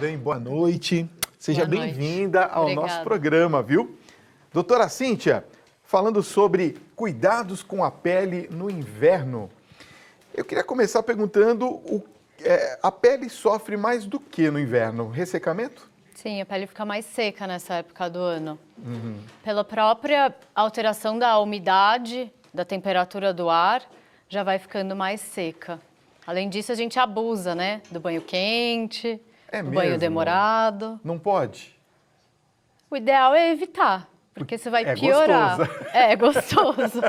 bem? Boa noite. Seja Boa noite. bem-vinda ao Obrigada. nosso programa, viu? Doutora Cíntia, falando sobre cuidados com a pele no inverno, eu queria começar perguntando, a pele sofre mais do que no inverno? Ressecamento? Sim, a pele fica mais seca nessa época do ano. Pela própria alteração da umidade, da temperatura do ar, já vai ficando mais seca. Além disso, a gente abusa, né? Do banho quente, do banho mesmo? demorado. Não pode? O ideal é evitar, porque você vai piorar. Gostoso. É gostoso,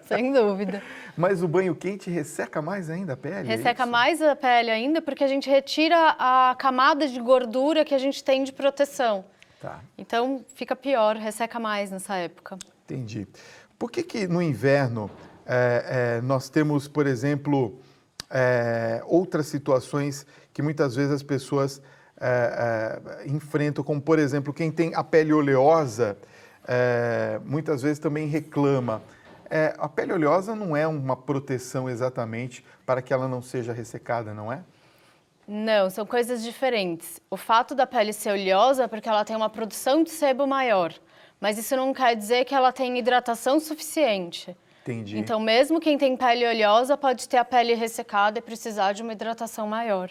sem dúvida. Mas o banho quente resseca mais ainda a pele? Resseca mais a pele ainda porque a gente retira a camada de gordura que a gente tem de proteção. Tá. Então fica pior, resseca mais nessa época. Entendi. Por que no inverno nós temos, por exemplo, outras situações que muitas vezes as pessoas enfrentam, como, por exemplo, quem tem a pele oleosa, muitas vezes também reclama. A pele oleosa não é uma proteção exatamente para que ela não seja ressecada, não é? Não, são coisas diferentes. O fato da pele ser oleosa é porque ela tem uma produção de sebo maior, mas isso não quer dizer que ela tem hidratação suficiente. Entendi. Então, mesmo quem tem pele oleosa pode ter a pele ressecada e precisar de uma hidratação maior.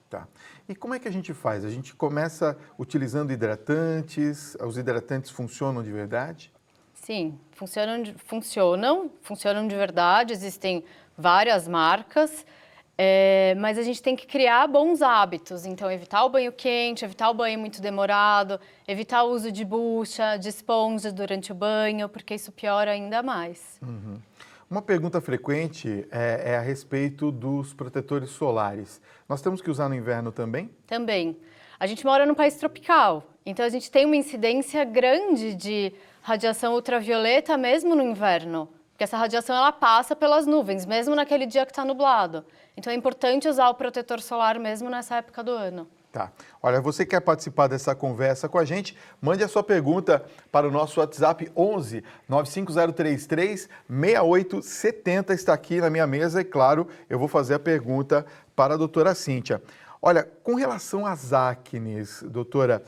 Tá. E como é que a gente faz? A gente começa utilizando hidratantes, os hidratantes funcionam de verdade? Sim, funcionam de verdade, existem várias marcas, mas a gente tem que criar bons hábitos, então evitar o banho quente, evitar o banho muito demorado, evitar o uso de bucha, de esponja durante o banho, porque isso piora ainda mais. Uhum. Uma pergunta frequente é a respeito dos protetores solares. Nós temos que usar no inverno também? Também. A gente mora num país tropical, então a gente tem uma incidência grande de radiação ultravioleta mesmo no inverno, porque essa radiação ela passa pelas nuvens, mesmo naquele dia que está nublado. Então é importante usar o protetor solar mesmo nessa época do ano. Tá. Olha, você quer participar dessa conversa com a gente? Mande a sua pergunta para o nosso WhatsApp 11 95033 6870. Está aqui na minha mesa e, claro, eu vou fazer a pergunta para a doutora Cíntia. Olha, com relação às acnes, doutora,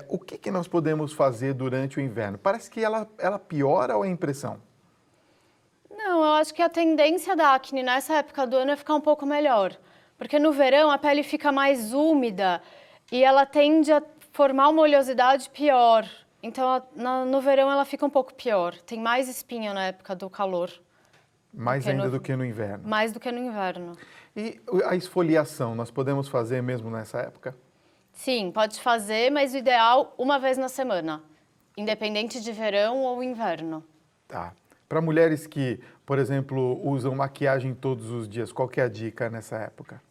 o que nós podemos fazer durante o inverno? Parece que ela piora ou é impressão? Não, eu acho que a tendência da acne nessa época do ano é ficar um pouco melhor. Porque no verão a pele fica mais úmida e ela tende a formar uma oleosidade pior. Então, no verão ela fica um pouco pior. Tem mais espinha na época do calor. Mais ainda do que no inverno? Mais do que no inverno. E a esfoliação, nós podemos fazer mesmo nessa época? Sim, pode fazer, mas o ideal uma vez na semana. Independente de verão ou inverno. Tá. Para mulheres que, por exemplo, usam maquiagem todos os dias, qual que é a dica nessa época?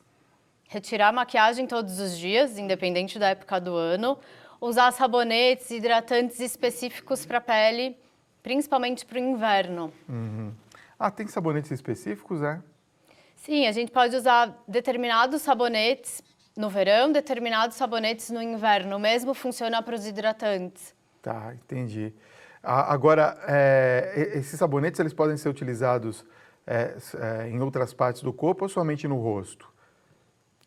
Retirar a maquiagem todos os dias, independente da época do ano. Usar sabonetes, hidratantes específicos para a pele, principalmente para o inverno. Uhum. Ah, tem sabonetes específicos, é? Sim, a gente pode usar determinados sabonetes no verão, determinados sabonetes no inverno. O mesmo funciona para os hidratantes. Tá, entendi. Agora, esses sabonetes eles podem ser utilizados em outras partes do corpo ou somente no rosto?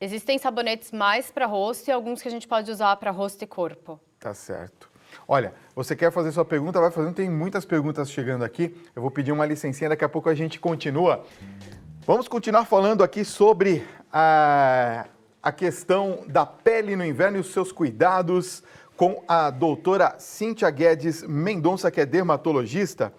Existem sabonetes mais para rosto e alguns que a gente pode usar para rosto e corpo. Tá certo. Olha, você quer fazer sua pergunta? Vai fazendo, tem muitas perguntas chegando aqui. Eu vou pedir uma licencinha, daqui a pouco a gente continua. Vamos continuar falando aqui sobre a questão da pele no inverno e os seus cuidados com a doutora Cíntia Guedes Mendonça, que é dermatologista.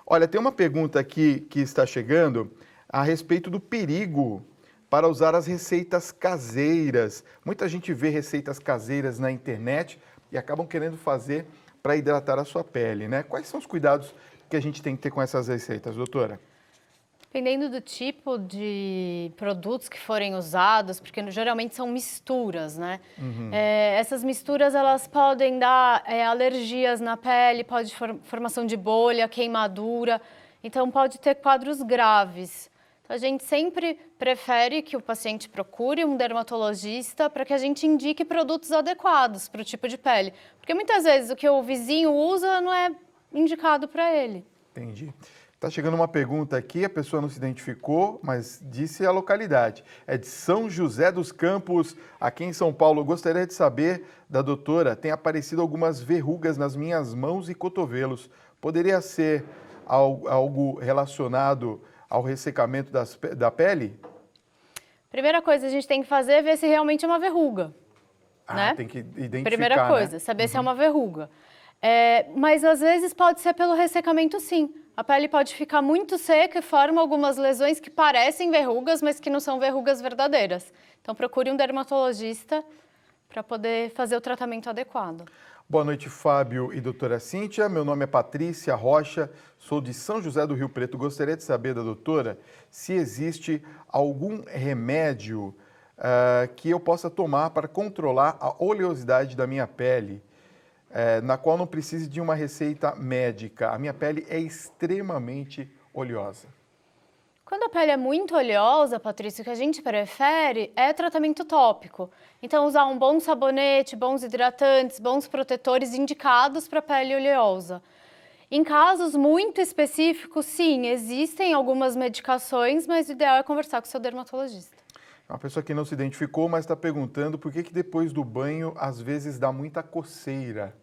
Olha, tem uma pergunta aqui que está chegando a respeito do perigo para usar as receitas caseiras. Muita gente vê receitas caseiras na internet e acabam querendo fazer para hidratar a sua pele, né? Quais são os cuidados que a gente tem que ter com essas receitas, doutora? Dependendo do tipo de produtos que forem usados, porque geralmente são misturas, né? Essas misturas, elas podem dar alergias na pele, pode formação de bolha, queimadura, então pode ter quadros graves. Então, a gente sempre prefere que o paciente procure um dermatologista para que a gente indique produtos adequados para o tipo de pele. Porque muitas vezes o que o vizinho usa não é indicado para ele. Entendi. Tá chegando uma pergunta aqui, a pessoa não se identificou, mas disse a localidade. É de São José dos Campos, aqui em São Paulo. Eu gostaria de saber da doutora, tem aparecido algumas verrugas nas minhas mãos e cotovelos. Poderia ser algo relacionado ao ressecamento da pele? Primeira coisa que a gente tem que fazer é ver se realmente é uma verruga, né? Tem que identificar, Primeira coisa, né? saber se é uma verruga. Mas às vezes pode ser pelo ressecamento, sim. A pele pode ficar muito seca e forma algumas lesões que parecem verrugas, mas que não são verrugas verdadeiras. Então procure um dermatologista para poder fazer o tratamento adequado. Boa noite, Fábio e doutora Cíntia. Meu nome é Patrícia Rocha, sou de São José do Rio Preto. Gostaria de saber da doutora se existe algum remédio que eu possa tomar para controlar a oleosidade da minha pele, na qual não precise de uma receita médica. A minha pele é extremamente oleosa. Quando a pele é muito oleosa, Patrícia, o que a gente prefere é tratamento tópico. Então, usar um bom sabonete, bons hidratantes, bons protetores indicados para a pele oleosa. Em casos muito específicos, sim, existem algumas medicações, mas o ideal é conversar com o seu dermatologista. Uma pessoa que não se identificou, mas está perguntando por que depois do banho, às vezes, dá muita coceira.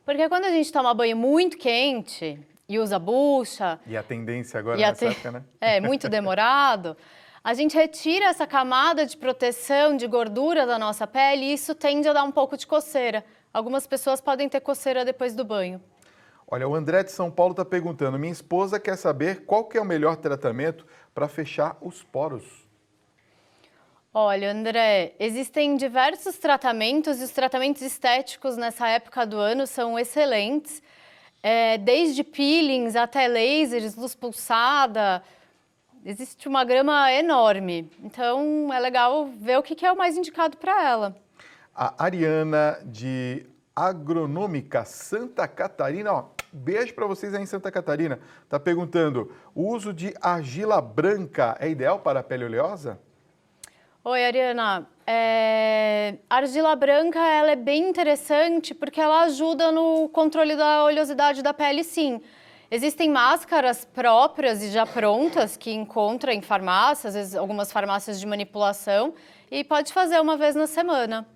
Porque quando a gente toma banho muito quente e usa bucha... E a tendência agora nessa época, né? É, muito demorado. A gente retira essa camada de proteção, de gordura da nossa pele e isso tende a dar um pouco de coceira. Algumas pessoas podem ter coceira depois do banho. Olha, o André de São Paulo está perguntando, minha esposa quer saber qual que é o melhor tratamento para fechar os poros. Olha, André, existem diversos tratamentos e os tratamentos estéticos nessa época do ano são excelentes. Desde peelings até lasers, luz pulsada, existe uma gama enorme. Então, é legal ver o que é o mais indicado para ela. A Ariana de Agronômica Santa Catarina, ó, beijo para vocês aí em Santa Catarina, está perguntando, o uso de argila branca é ideal para a pele oleosa? Oi, Ariana. A argila branca ela é bem interessante porque ela ajuda no controle da oleosidade da pele, sim. Existem máscaras próprias e já prontas que encontra em farmácias, às vezes algumas farmácias de manipulação, e pode fazer uma vez na semana.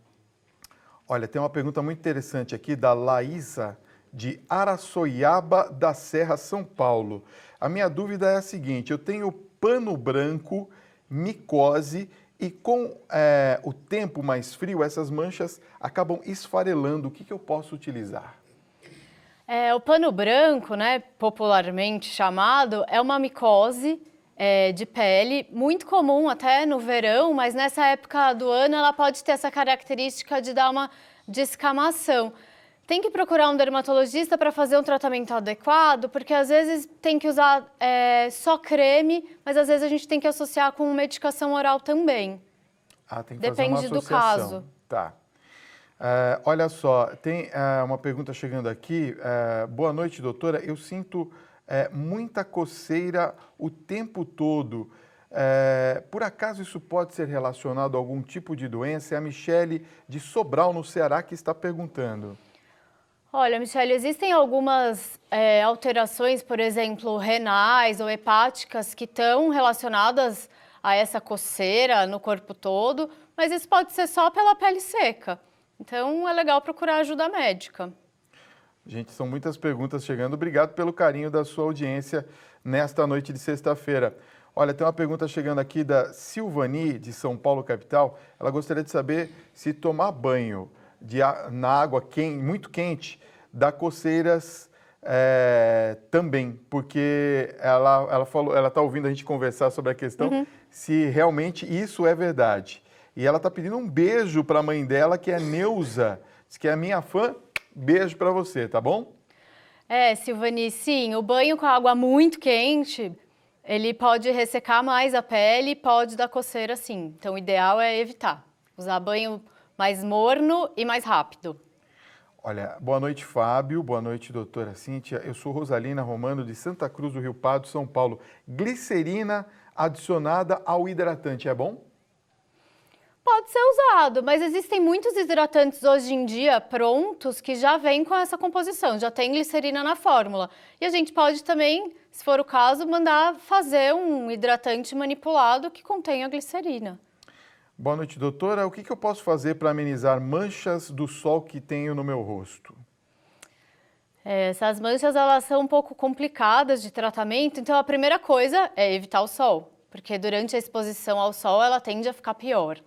Olha, tem uma pergunta muito interessante aqui da Laísa, de Araçoiaba da Serra, São Paulo. A minha dúvida é a seguinte, eu tenho pano branco, micose, e com o tempo mais frio, essas manchas acabam esfarelando. O que eu posso utilizar? O pano branco, né, popularmente chamado, é uma micose de pele, muito comum até no verão, mas nessa época do ano ela pode ter essa característica de dar uma descamação. Tem que procurar um dermatologista para fazer um tratamento adequado, porque às vezes tem que usar só creme, mas às vezes a gente tem que associar com medicação oral também. Tem que fazer uma associação. Depende do caso. Tá. Olha só, tem uma pergunta chegando aqui. Boa noite, doutora. Eu sinto muita coceira o tempo todo. Por acaso isso pode ser relacionado a algum tipo de doença? É a Michele de Sobral, no Ceará, que está perguntando. Olha, Michele, existem algumas alterações, por exemplo, renais ou hepáticas, que estão relacionadas a essa coceira no corpo todo, mas isso pode ser só pela pele seca. Então, é legal procurar ajuda médica. Gente, são muitas perguntas chegando. Obrigado pelo carinho da sua audiência nesta noite de sexta-feira. Olha, tem uma pergunta chegando aqui da Silvani, de São Paulo, capital. Ela gostaria de saber se tomar banho na água muito quente dá coceiras também, porque ela falou, ela está ouvindo a gente conversar sobre a questão se realmente isso é verdade. E ela está pedindo um beijo para a mãe dela, que é Neuza, diz que é a minha fã. Beijo para você, tá bom? Silvani, sim, o banho com água muito quente, ele pode ressecar mais a pele e pode dar coceira, sim. Então, o ideal é evitar, usar banho mais morno e mais rápido. Olha, boa noite, Fábio. Boa noite, doutora Cíntia. Eu sou Rosalina Romano, de Santa Cruz do Rio Pardo, São Paulo. Glicerina adicionada ao hidratante, é bom? Pode ser usado, mas existem muitos hidratantes hoje em dia prontos que já vêm com essa composição, já tem glicerina na fórmula. E a gente pode também, se for o caso, mandar fazer um hidratante manipulado que contenha glicerina. Boa noite, doutora. O que eu posso fazer para amenizar manchas do sol que tenho no meu rosto? Essas manchas, elas são um pouco complicadas de tratamento, então a primeira coisa é evitar o sol, porque durante a exposição ao sol ela tende a ficar pior.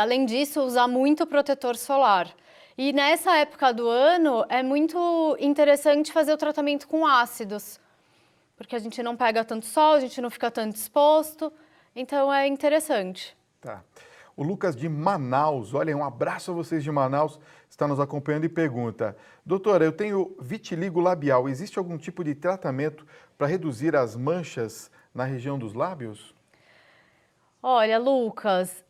Além disso, usar muito protetor solar. E nessa época do ano é muito interessante fazer o tratamento com ácidos, porque a gente não pega tanto sol, a gente não fica tanto exposto, então é interessante. Tá. O Lucas de Manaus, olha, um abraço a vocês de Manaus, está nos acompanhando e pergunta: doutora, eu tenho vitiligo labial, existe algum tipo de tratamento para reduzir as manchas na região dos lábios? Olha, Lucas,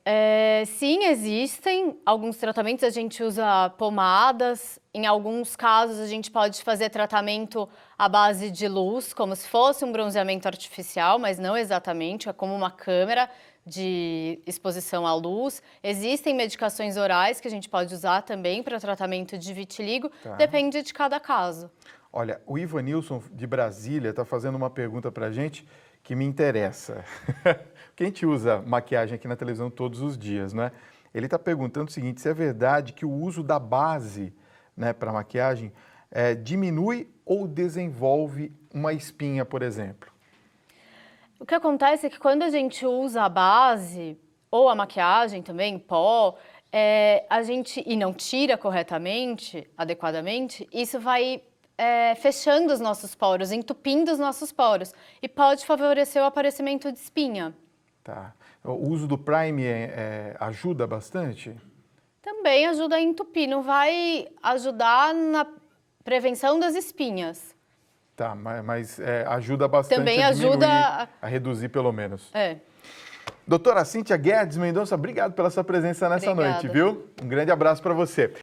sim, existem alguns tratamentos, a gente usa pomadas, em alguns casos a gente pode fazer tratamento à base de luz, como se fosse um bronzeamento artificial, mas não exatamente, é como uma câmera de exposição à luz. Existem medicações orais que a gente pode usar também para tratamento de vitiligo, depende de cada caso. Olha, o Ivanilson de Brasília está fazendo uma pergunta para a gente que me interessa. Porque a gente usa maquiagem aqui na televisão todos os dias, né? Ele está perguntando o seguinte: se é verdade que o uso da base, né, para maquiagem diminui ou desenvolve uma espinha, por exemplo? O que acontece é que quando a gente usa a base, ou a maquiagem também, pó, a gente, e não tira corretamente, adequadamente, isso vai fechando os nossos poros, entupindo os nossos poros, e pode favorecer o aparecimento de espinha. Tá. O uso do Prime ajuda bastante? Também ajuda a entupir, não vai ajudar na prevenção das espinhas. Tá, mas ajuda bastante Também a diminuir, ajuda a reduzir pelo menos. É. Doutora Cíntia Guedes Mendonça, obrigado pela sua presença nessa Obrigada. noite, viu? Um grande abraço para você.